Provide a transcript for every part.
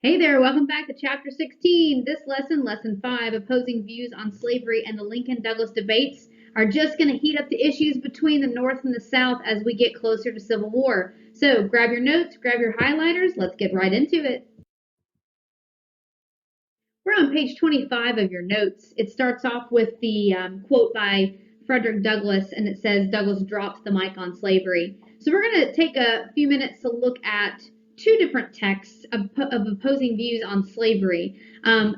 Hey there, welcome back to Chapter 16. This lesson, Lesson 5, opposing views on slavery and the Lincoln-Douglas debates, are just going to heat up the issues between the North and the South as we get closer to Civil War. So grab your notes, grab your highlighters, let's get right into it. We're on page 25 of your notes. It starts off with the quote by Frederick Douglass, and it says, Douglass drops the mic on slavery. So we're going to take a few minutes to look at two different texts of opposing views on slavery.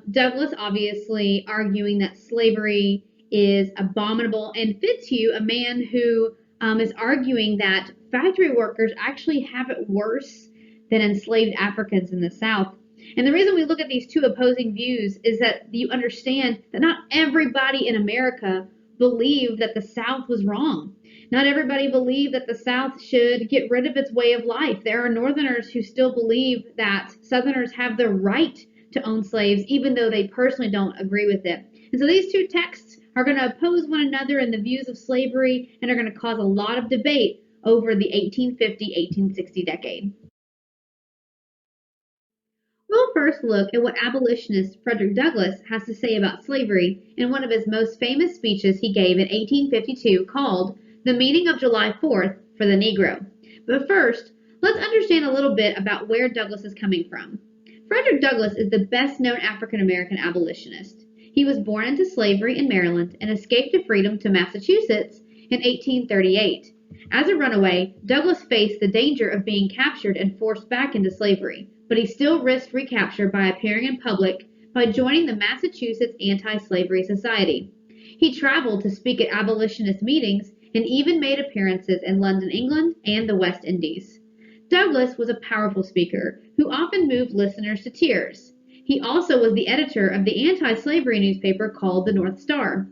Douglass obviously arguing that slavery is abominable, and Fitzhugh, a man who is arguing that factory workers actually have it worse than enslaved Africans in the South. And the reason we look at these two opposing views is that you understand that not everybody in America believed that the South was wrong. Not everybody believed that the South should get rid of its way of life. There are Northerners who still believe that Southerners have the right to own slaves, even though they personally don't agree with it. And so these two texts are going to oppose one another in the views of slavery and are going to cause a lot of debate over the 1850-1860 decade. We'll first look at what abolitionist Frederick Douglass has to say about slavery in one of his most famous speeches he gave in 1852 called The Meaning of July 4th for the Negro. But first, let's understand a little bit about where Douglass is coming from. Frederick Douglass is the best known African American abolitionist. He was born into slavery in Maryland and escaped to freedom to Massachusetts in 1838. As a runaway, Douglass faced the danger of being captured and forced back into slavery, but he still risked recapture by appearing in public by joining the Massachusetts Anti-Slavery Society. He traveled to speak at abolitionist meetings and even made appearances in London, England, and the West Indies. Douglass was a powerful speaker who often moved listeners to tears. He also was the editor of the anti-slavery newspaper called the North Star.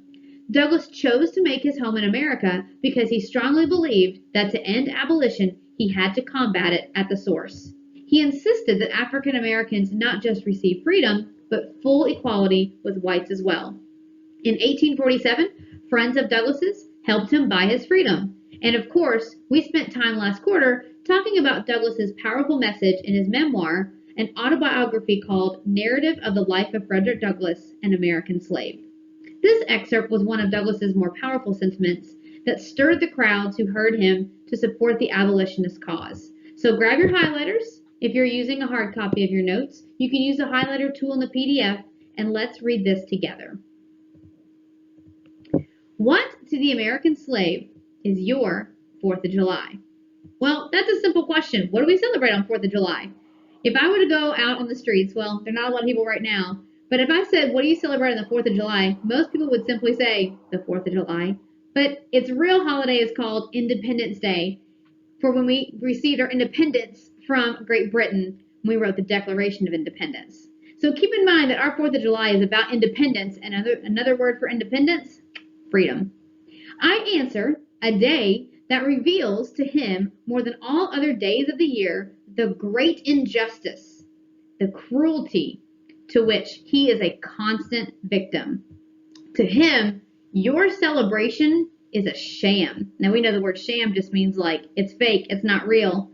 Douglass chose to make his home in America because he strongly believed that to end abolition, he had to combat it at the source. He insisted that African Americans not just receive freedom, but full equality with whites as well. In 1847, friends of Douglass's helped him buy his freedom. And of course, we spent time last quarter talking about Douglass's powerful message in his memoir, an autobiography called Narrative of the Life of Frederick Douglass, an American Slave. This excerpt was one of Douglass's more powerful sentiments that stirred the crowds who heard him to support the abolitionist cause. So grab your highlighters. If you're using a hard copy of your notes, you can use the highlighter tool in the PDF, and let's read this together. What to the American slave is your 4th of July? Well, that's a simple question. What do we celebrate on 4th of July? If I were to go out on the streets, well, there are not a lot of people right now, but if I said, what do you celebrate on the 4th of July? Most people would simply say the 4th of July. But its real holiday is called Independence Day, for when we received our independence from Great Britain when we wrote the Declaration of Independence. So keep in mind that our 4th of July is about independence, and another word for independence, freedom. I answer a day that reveals to him more than all other days of the year the great injustice, the cruelty, to which he is a constant victim. To him, your celebration is a sham. Now we know the word sham just means like it's fake, it's not real.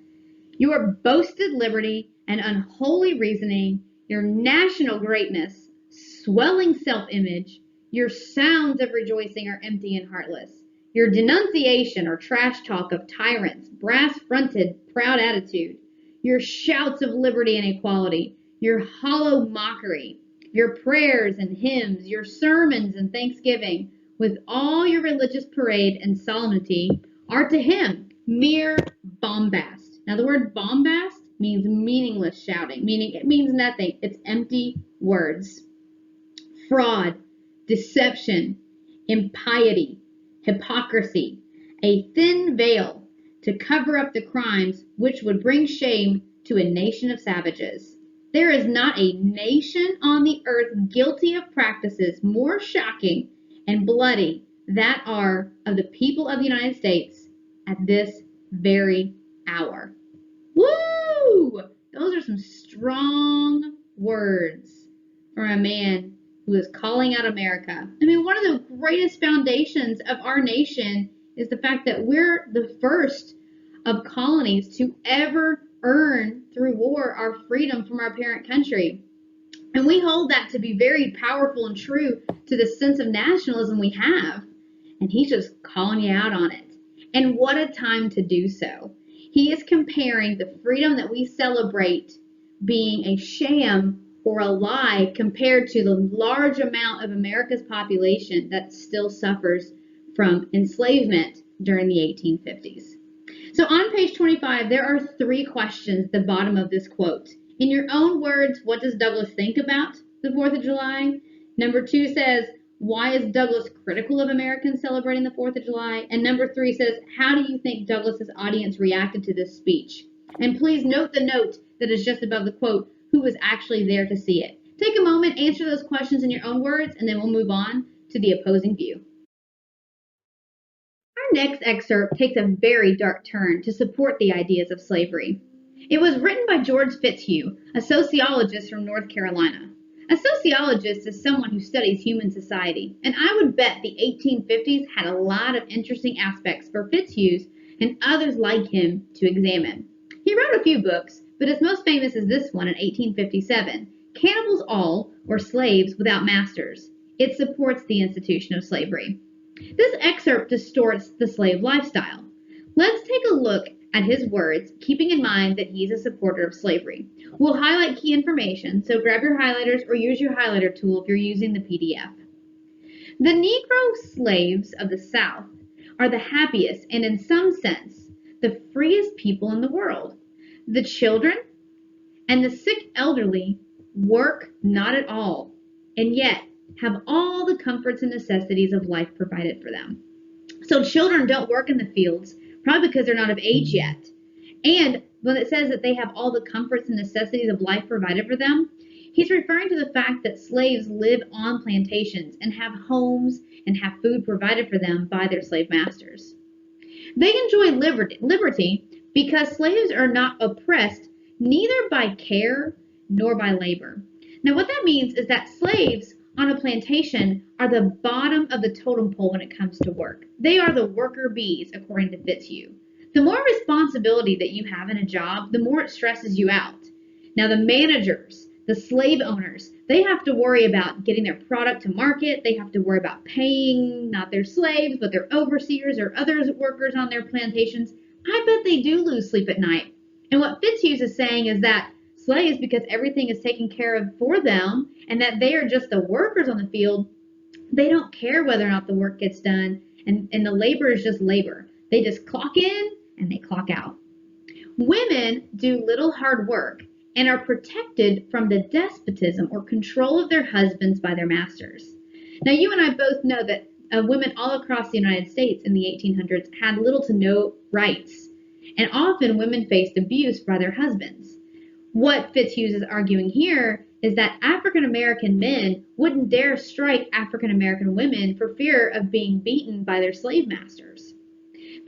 Your boasted liberty and unholy reasoning, your national greatness, swelling self-image, your sounds of rejoicing are empty and heartless. Your denunciation or trash talk of tyrants, brass-fronted, proud attitude, your shouts of liberty and equality, your hollow mockery, your prayers and hymns, your sermons and thanksgiving, with all your religious parade and solemnity, are to him mere bombast. Now, the word bombast means meaningless shouting, meaning it means nothing. It's empty words. Fraud, deception, impiety, hypocrisy, a thin veil to cover up the crimes which would bring shame to a nation of savages. There is not a nation on the earth guilty of practices more shocking and bloody that are of the people of the United States at this very hour. Woo! Those are some strong words from a man who is calling out America. I mean, one of the greatest foundations of our nation is the fact that we're the first of colonies to ever earn through war our freedom from our parent country. And we hold that to be very powerful and true to the sense of nationalism we have. And he's just calling you out on it. And what a time to do so. He is comparing the freedom that we celebrate being a sham or a lie compared to the large amount of America's population that still suffers from enslavement during the 1850s. So on page 25, there are 3 questions at the bottom of this quote. In your own words, what does Douglass think about the 4th of July? Number 2 says, why is Douglass critical of Americans celebrating the 4th of July? And number 3 says, how do you think Douglass's audience reacted to this speech? And please note the note that is just above the quote, who was actually there to see it. Take a moment, answer those questions in your own words, and then we'll move on to the opposing view. Our next excerpt takes a very dark turn to support the ideas of slavery. It was written by George Fitzhugh, a sociologist from North Carolina. A sociologist is someone who studies human society, and I would bet the 1850s had a lot of interesting aspects for Fitzhugh and others like him to examine. He wrote a few books, but his most famous is this one in 1857, Cannibals All, or Slaves Without Masters. It supports the institution of slavery. This excerpt distorts the slave lifestyle. Let's take a look at his words, keeping in mind that he's a supporter of slavery. We'll highlight key information, so grab your highlighters or use your highlighter tool if you're using the PDF. The Negro slaves of the South are the happiest and, in some sense, the freest people in the world. The children and the sick elderly work not at all, and yet have all the comforts and necessities of life provided for them. So children don't work in the fields, probably because they're not of age yet. And when it says that they have all the comforts and necessities of life provided for them, he's referring to the fact that slaves live on plantations and have homes and have food provided for them by their slave masters. They enjoy liberty because slaves are not oppressed neither by care nor by labor. Now what that means is that slaves on a plantation are the bottom of the totem pole when it comes to work. They are the worker bees, according to Fitzhugh. The more responsibility that you have in a job, the more it stresses you out. Now the managers, the slave owners, they have to worry about getting their product to market. They have to worry about paying not their slaves, but their overseers or other workers on their plantations. I bet they do lose sleep at night. And what Fitzhugh is saying is that slaves, because everything is taken care of for them and that they are just the workers on the field, they don't care whether or not the work gets done, and the labor is just labor. They just clock in and they clock out. Women do little hard work and are protected from the despotism or control of their husbands by their masters. Now, you and I both know that women all across the United States in the 1800s had little to no rights, and often women faced abuse by their husbands. What Fitzhugh is arguing here is that African American men wouldn't dare strike African American women for fear of being beaten by their slave masters.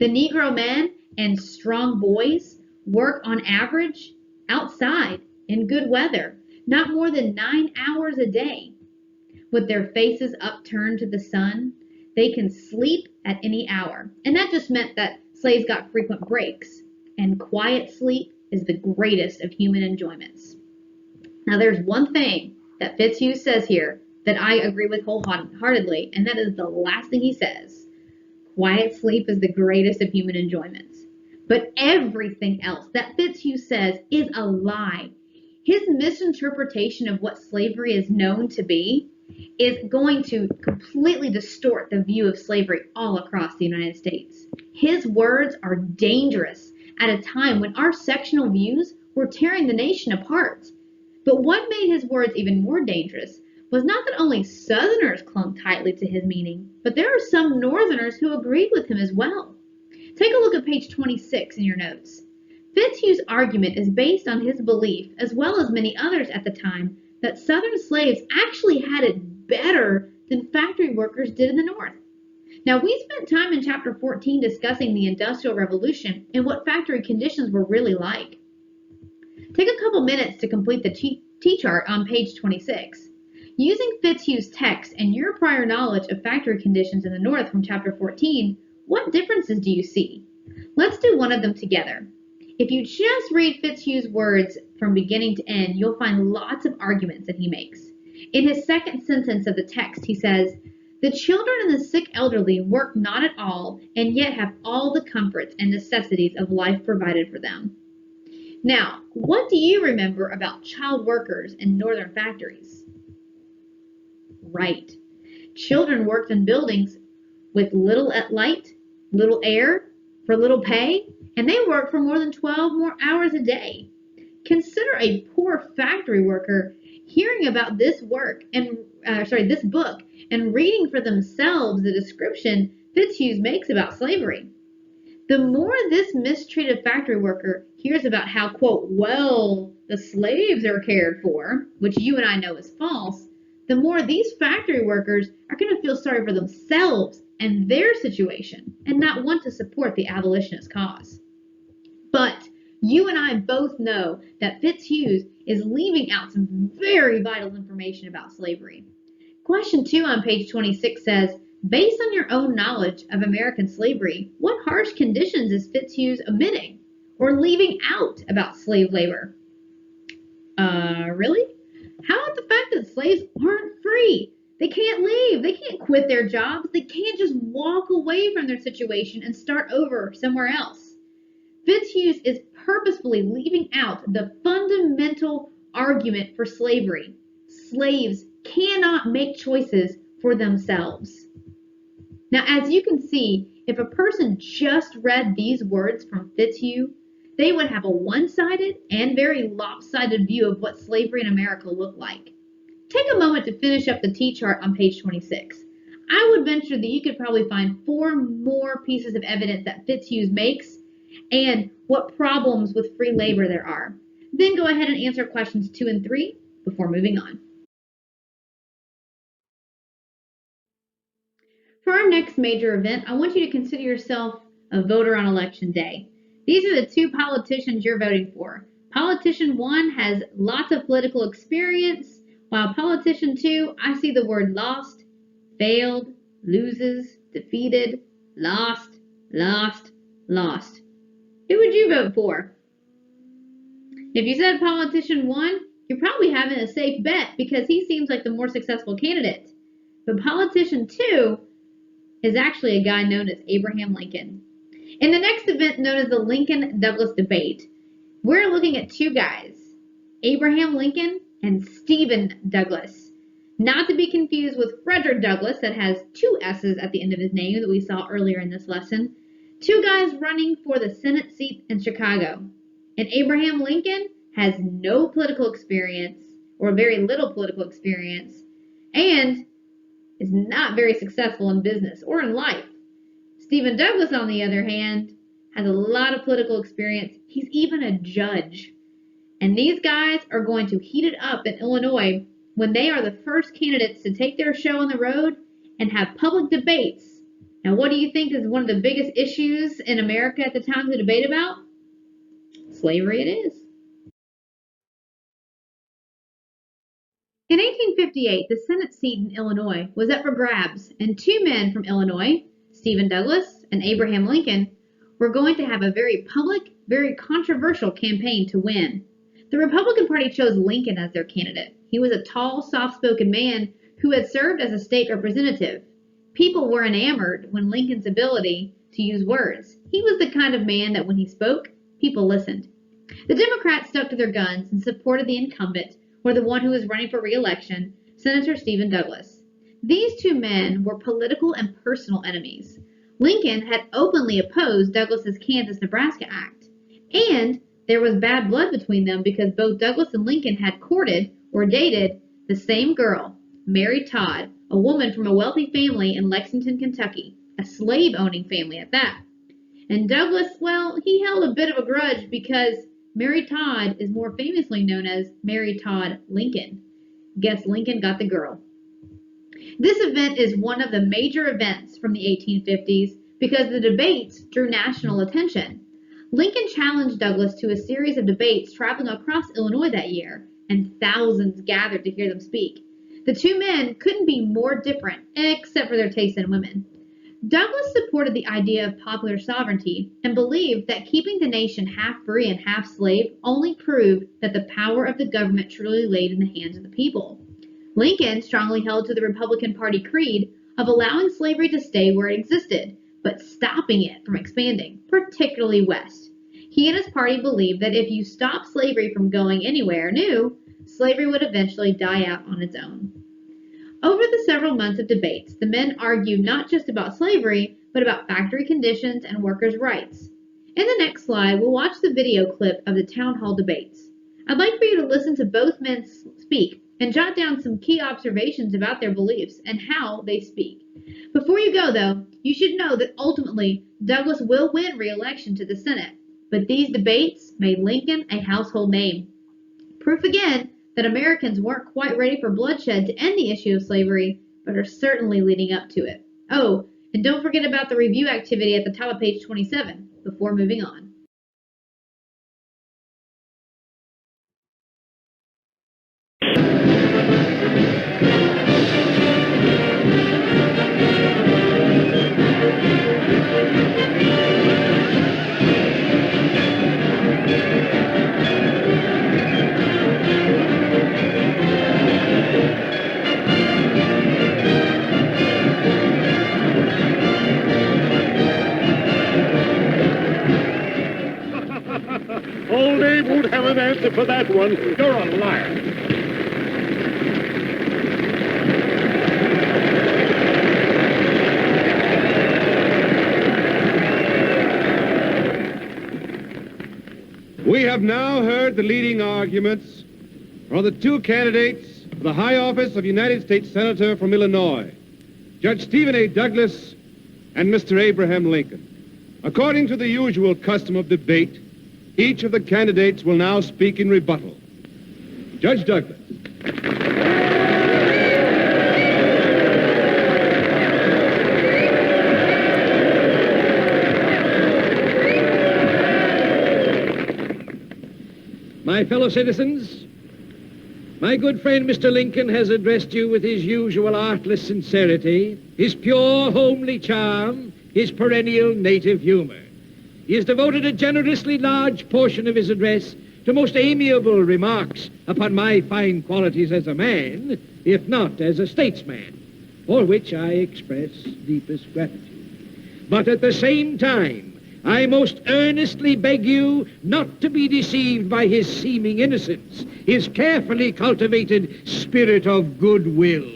The Negro men and strong boys work on average outside in good weather, not more than 9 hours a day. With their faces upturned to the sun, they can sleep at any hour. And that just meant that slaves got frequent breaks, and quiet sleep is the greatest of human enjoyments. Now there's one thing that Fitzhugh says here that I agree with wholeheartedly, and that is the last thing he says. Quiet sleep is the greatest of human enjoyments. But everything else that Fitzhugh says is a lie. His misinterpretation of what slavery is known to be is going to completely distort the view of slavery all across the United States. His words are dangerous at a time when our sectional views were tearing the nation apart. But what made his words even more dangerous was not that only Southerners clung tightly to his meaning, but there are some Northerners who agreed with him as well. Take a look at page 26 in your notes. Fitzhugh's argument is based on his belief, as well as many others at the time, that Southern slaves actually had it better than factory workers did in the North. Now, we spent time in chapter 14 discussing the Industrial Revolution and what factory conditions were really like. Take a couple minutes to complete the T-chart on page 26. Using Fitzhugh's text and your prior knowledge of factory conditions in the North from chapter 14, what differences do you see? Let's do one of them together. If you just read Fitzhugh's words from beginning to end, you'll find lots of arguments that he makes. In his second sentence of the text, he says, "The children and the sick elderly work not at all, and yet have all the comforts and necessities of life provided for them." Now, what do you remember about child workers in northern factories? Right. Children worked in buildings with little light, little air, for little pay, and they worked for more than 12 more hours a day. Consider a poor factory worker hearing about this work and this book and reading for themselves the description Fitzhugh makes about slavery. The more this mistreated factory worker hears about how, quote, well, the slaves are cared for, which you and I know is false, the more these factory workers are going to feel sorry for themselves and their situation and not want to support the abolitionist cause. But you and I both know that Fitzhugh is leaving out some very vital information about slavery. Question 2 on page 26 says, based on your own knowledge of American slavery, what harsh conditions is Fitzhugh omitting or leaving out about slave labor? Really? How about the fact that slaves aren't free? They can't leave. They can't quit their jobs. They can't just walk away from their situation and start over somewhere else. Fitzhugh is purposefully leaving out the fundamental argument for slavery. Slaves cannot make choices for themselves. Now, as you can see, if a person just read these words from Fitzhugh, they would have a one-sided and very lopsided view of what slavery in America looked like. Take a moment to finish up the T-chart on page 26. I would venture that you could probably find 4 more pieces of evidence that Fitzhugh makes and what problems with free labor there are. Then go ahead and answer questions 2 and 3 before moving on. For our next major event, I want you to consider yourself a voter on election day. These are the 2 politicians you're voting for. Politician 1 has lots of political experience, while politician 2, I see the word lost, failed, loses, defeated, lost, lost, lost. Who would you vote for? If you said politician 1, you're probably having a safe bet because he seems like the more successful candidate. But politician 2 is actually a guy known as Abraham Lincoln. In the next event known as the Lincoln-Douglas debate, we're looking at 2 guys, Abraham Lincoln and Stephen Douglas. Not to be confused with Frederick Douglass that has 2 S's at the end of his name that we saw earlier in this lesson. 2 guys running for the Senate seat in Chicago. And Abraham Lincoln has no political experience or very little political experience and is not very successful in business or in life. Stephen Douglas, on the other hand, has a lot of political experience. He's even a judge. And these guys are going to heat it up in Illinois when they are the first candidates to take their show on the road and have public debates. Now, what do you think is one of the biggest issues in America at the time to debate about? Slavery it is. In 1858, the Senate seat in Illinois was up for grabs, and 2 men from Illinois, Stephen Douglas and Abraham Lincoln, were going to have a very public, very controversial campaign to win. The Republican Party chose Lincoln as their candidate. He was a tall, soft-spoken man who had served as a state representative. People were enamored with Lincoln's ability to use words. He was the kind of man that when he spoke, people listened. The Democrats stuck to their guns and supported the incumbent, or the one who was running for re-election, Senator Stephen Douglas. These 2 men were political and personal enemies. Lincoln had openly opposed Douglas's Kansas-Nebraska Act, and there was bad blood between them because both Douglas and Lincoln had courted or dated the same girl, Mary Todd, a woman from a wealthy family in Lexington, Kentucky, a slave-owning family at that. And Douglas, well, he held a bit of a grudge because Mary Todd is more famously known as Mary Todd Lincoln. Guess Lincoln got the girl. This event is one of the major events from the 1850s because the debates drew national attention. Lincoln challenged Douglas to a series of debates traveling across Illinois that year, and thousands gathered to hear them speak. The 2 men couldn't be more different, except for their taste in women. Douglas supported the idea of popular sovereignty and believed that keeping the nation half free and half slave only proved that the power of the government truly laid in the hands of the people. Lincoln strongly held to the Republican Party creed of allowing slavery to stay where it existed, but stopping it from expanding, particularly west. He and his party believed that if you stopped slavery from going anywhere new, slavery would eventually die out on its own. Over the several months of debates, the men argued not just about slavery, but about factory conditions and workers' rights. In the next slide, we'll watch the video clip of the town hall debates. I'd like for you to listen to both men speak and jot down some key observations about their beliefs and how they speak. Before you go, though, you should know that ultimately Douglas will win re-election to the Senate, but these debates made Lincoln a household name. Proof again that Americans weren't quite ready for bloodshed to end the issue of slavery, but are certainly leading up to it. Oh, and don't forget about the review activity at the top of page 27 before moving on. Old Abe won't have an answer for that one. You're a liar. We have now heard the leading arguments for the two candidates for the high office of United States Senator from Illinois, Judge Stephen A. Douglas and Mr. Abraham Lincoln. According to the usual custom of debate, each of the candidates will now speak in rebuttal. Judge Douglas. My fellow citizens, my good friend Mr. Lincoln has addressed you with his usual artless sincerity, his pure homely charm, his perennial native humor. He has devoted a generously large portion of his address to most amiable remarks upon my fine qualities as a man, if not as a statesman, for which I express deepest gratitude. But at the same time, I most earnestly beg you not to be deceived by his seeming innocence, his carefully cultivated spirit of goodwill.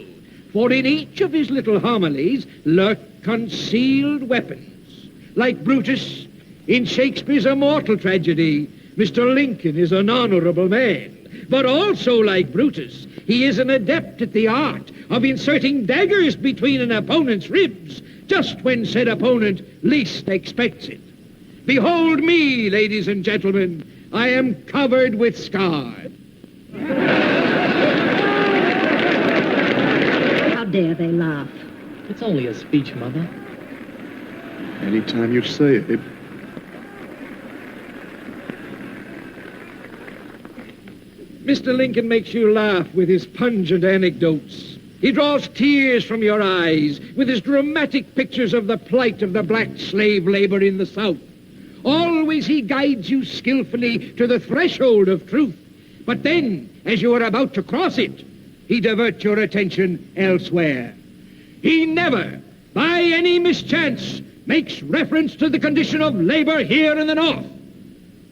For in each of his little homilies lurk concealed weapons. Like Brutus, in Shakespeare's immortal tragedy, Mr. Lincoln is an honorable man. But also, like Brutus, he is an adept at the art of inserting daggers between an opponent's ribs just when said opponent least expects it. Behold me, ladies and gentlemen. I am covered with scars. How dare they laugh? It's only a speech, Mother. Anytime you say it. Mr. Lincoln makes you laugh with his pungent anecdotes. He draws tears from your eyes with his dramatic pictures of the plight of the black slave labor in the South. Always he guides you skillfully to the threshold of truth. But then, as you are about to cross it, he diverts your attention elsewhere. He never, by any mischance, makes reference to the condition of labor here in the North.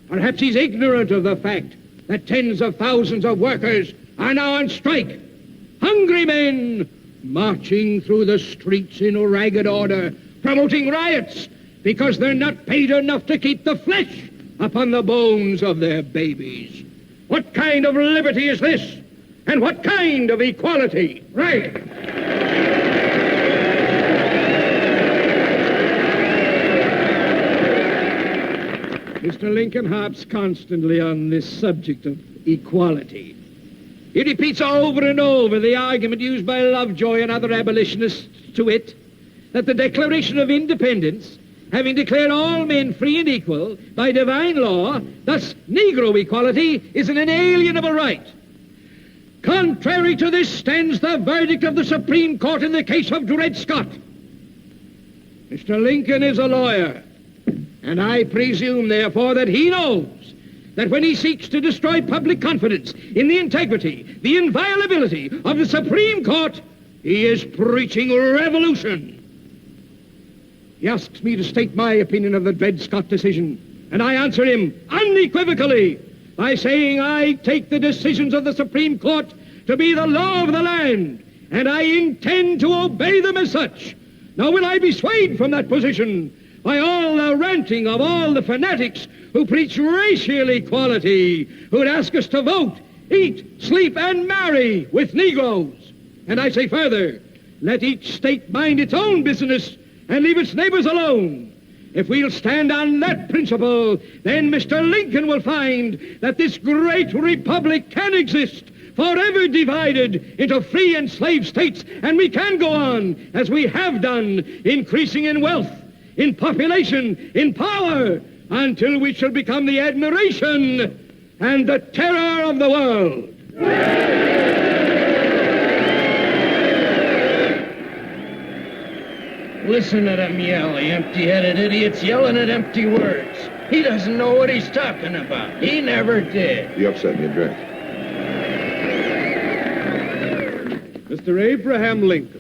Perhaps he's ignorant of the fact that tens of thousands of workers are now on strike. Hungry men marching through the streets in ragged order, promoting riots because they're not paid enough to keep the flesh upon the bones of their babies. What kind of liberty is this? And what kind of equality? Right. Mr. Lincoln harps constantly on this subject of equality. He repeats over and over the argument used by Lovejoy and other abolitionists, to wit, that the Declaration of Independence, having declared all men free and equal by divine law, thus Negro equality is an inalienable right. Contrary to this stands the verdict of the Supreme Court in the case of Dred Scott. Mr. Lincoln is a lawyer, and I presume, therefore, that he knows that when he seeks to destroy public confidence in the integrity, the inviolability of the Supreme Court, he is preaching revolution. He asks me to state my opinion of the Dred Scott decision, and I answer him unequivocally by saying I take the decisions of the Supreme Court to be the law of the land, and I intend to obey them as such. Now will I be swayed from that position by all the ranting of all the fanatics who preach racial equality, who would ask us to vote, eat, sleep, and marry with Negroes. And I say further, let each state mind its own business and leave its neighbors alone. If we'll stand on that principle, then Mr. Lincoln will find that this great republic can exist, forever divided into free and slave states, and we can go on, as we have done, increasing in wealth, in population, in power, until we shall become the admiration and the terror of the world. Listen to them yell, the empty-headed idiots yelling at empty words. He doesn't know what he's talking about. He never did. The upset in the address. Mr. Abraham Lincoln.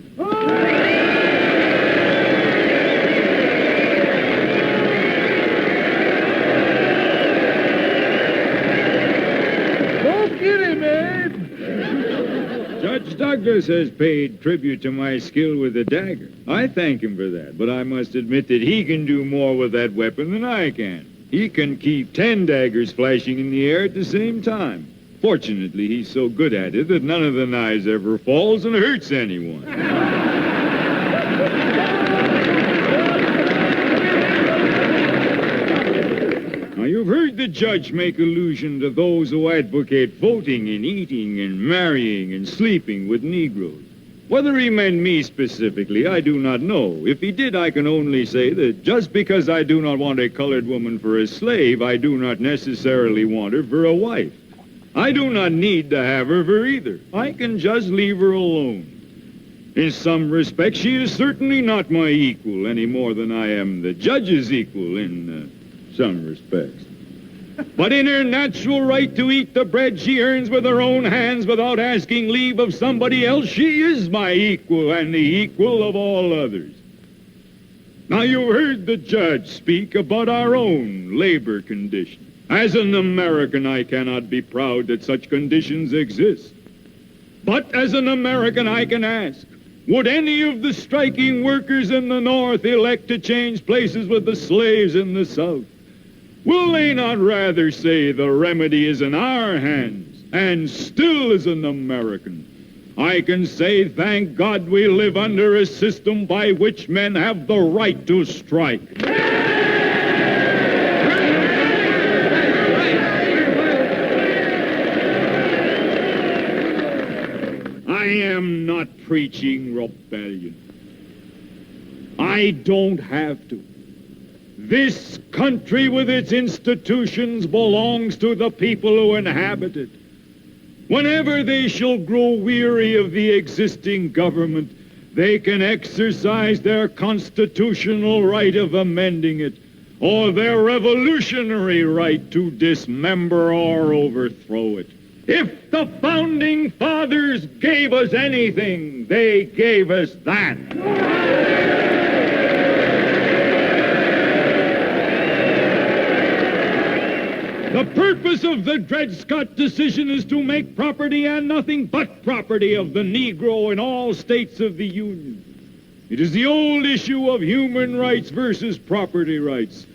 Judge Douglas has paid tribute to my skill with the dagger. I thank him for that, but I must admit that he can do more with that weapon than I can. He can keep 10 daggers flashing in the air at the same time. Fortunately, he's so good at it that none of the knives ever falls and hurts anyone. Now, you've heard the judge make allusion to those who advocate voting and eating and marrying and sleeping with Negroes. Whether he meant me specifically, I do not know. If he did, I can only say that just because I do not want a colored woman for a slave, I do not necessarily want her for a wife. I do not need to have her for either. I can just leave her alone. In some respects, she is certainly not my equal any more than I am the judge's equal in some respects. But in her natural right to eat the bread she earns with her own hands without asking leave of somebody else, she is my equal and the equal of all others. Now, you heard the judge speak about our own labor conditions. As an American, I cannot be proud that such conditions exist. But as an American, I can ask, would any of the striking workers in the North elect to change places with the slaves in the South? Will they not rather say the remedy is in our hands, and still as an American, I can say, thank God we live under a system by which men have the right to strike. I am not preaching rebellion. I don't have to. This country with its institutions belongs to the people who inhabit it. Whenever they shall grow weary of the existing government, they can exercise their constitutional right of amending it, or their revolutionary right to dismember or overthrow it. If the Founding Fathers gave us anything, they gave us that. The purpose of the Dred Scott decision is to make property and nothing but property of the Negro in all states of the Union. It is the old issue of human rights versus property rights.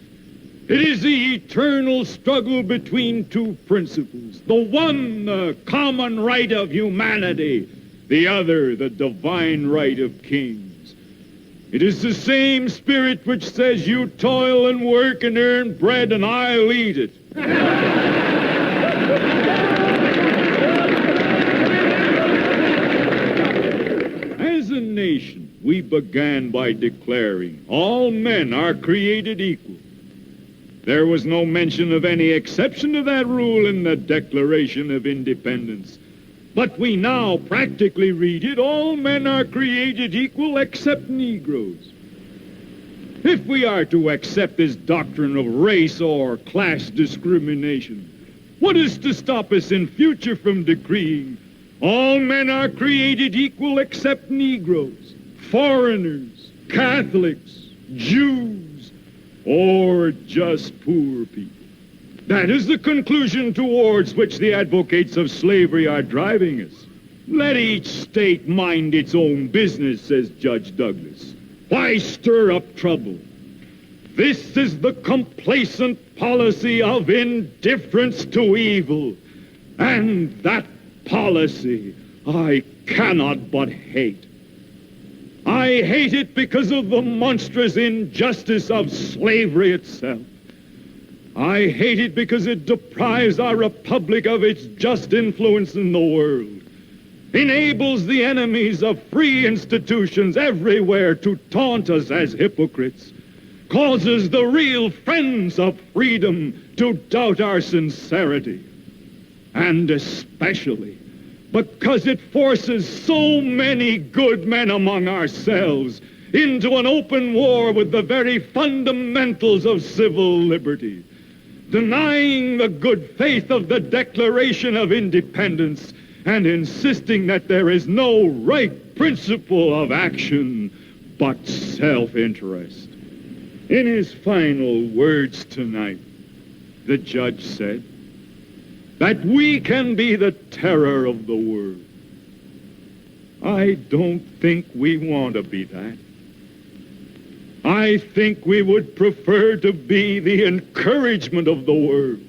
It is the eternal struggle between two principles. The one, the common right of humanity. The other, the divine right of kings. It is the same spirit which says, you toil and work and earn bread and I'll eat it. As a nation, we began by declaring all men are created equal. There was no mention of any exception to that rule in the Declaration of Independence. But we now practically read it, all men are created equal except Negroes. if we are to accept this doctrine of race or class discrimination, what is to stop us in future from decreeing all men are created equal except Negroes, foreigners, Catholics, Jews, or just poor people? That is the conclusion towards which the advocates of slavery are driving us. Let each state mind its own business, says Judge Douglas. Why stir up trouble? This is the complacent policy of indifference to evil. And that policy I cannot but hate. I hate it because of the monstrous injustice of slavery itself. I hate it because it deprives our republic of its just influence in the world, enables the enemies of free institutions everywhere to taunt us as hypocrites, causes the real friends of freedom to doubt our sincerity, and especially because it forces so many good men among ourselves into an open war with the very fundamentals of civil liberty, denying the good faith of the Declaration of Independence and insisting that there is no right principle of action but self-interest. In his final words tonight, the judge said that we can be the terror of the world. I don't think we want to be that. I think we would prefer to be the encouragement of the world,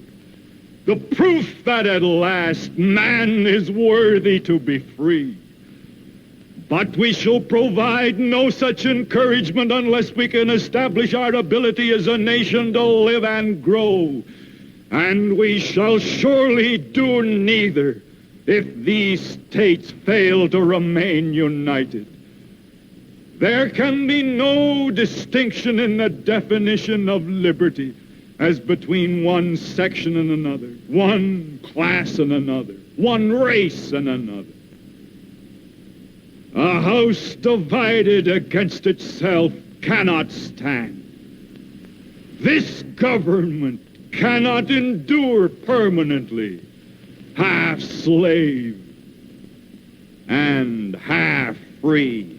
the proof that at last man is worthy to be free. But we shall provide no such encouragement unless we can establish our ability as a nation to live and grow. And we shall surely do neither if these states fail to remain united. There can be no distinction in the definition of liberty as between one section and another, one class and another, one race and another. A house divided against itself cannot stand. This government cannot endure permanently half slave and half free.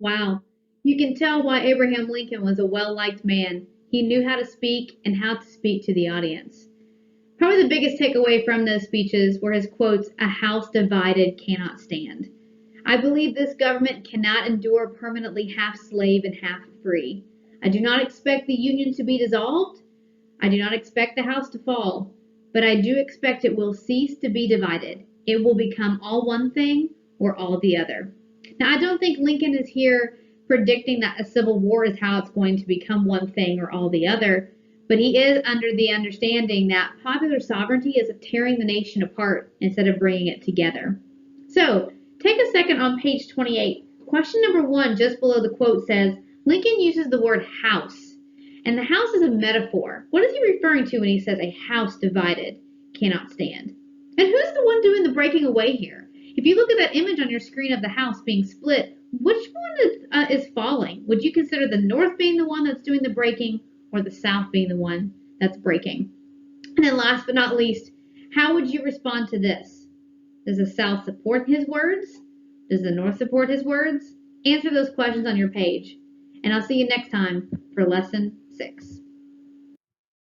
Wow. You can tell why Abraham Lincoln was a well-liked man. He knew how to speak and how to speak to the audience. Probably the biggest takeaway from those speeches were his quotes, "A house divided cannot stand." I believe this government cannot endure permanently half slave and half free. I do not expect the Union to be dissolved. I do not expect the house to fall. But I do expect it will cease to be divided. It will become all one thing or all the other. Now, I don't think Lincoln is here predicting that a civil war is how it's going to become one thing or all the other, but he is under the understanding that popular sovereignty is tearing the nation apart instead of bringing it together. So, take a second on page 28. Question number 1, just below the quote, says, Lincoln uses the word house, and the house is a metaphor. What is he referring to when he says a house divided cannot stand? And who's the one doing the breaking away here? If you look at that image on your screen of the house being split, which one is falling? Would you consider the north being the one that's doing the breaking or the south being the one that's breaking? And then last but not least, how would you respond to this? Does the south support his words? Does the north support his words? Answer those questions on your page. And I'll see you next time for lesson 6.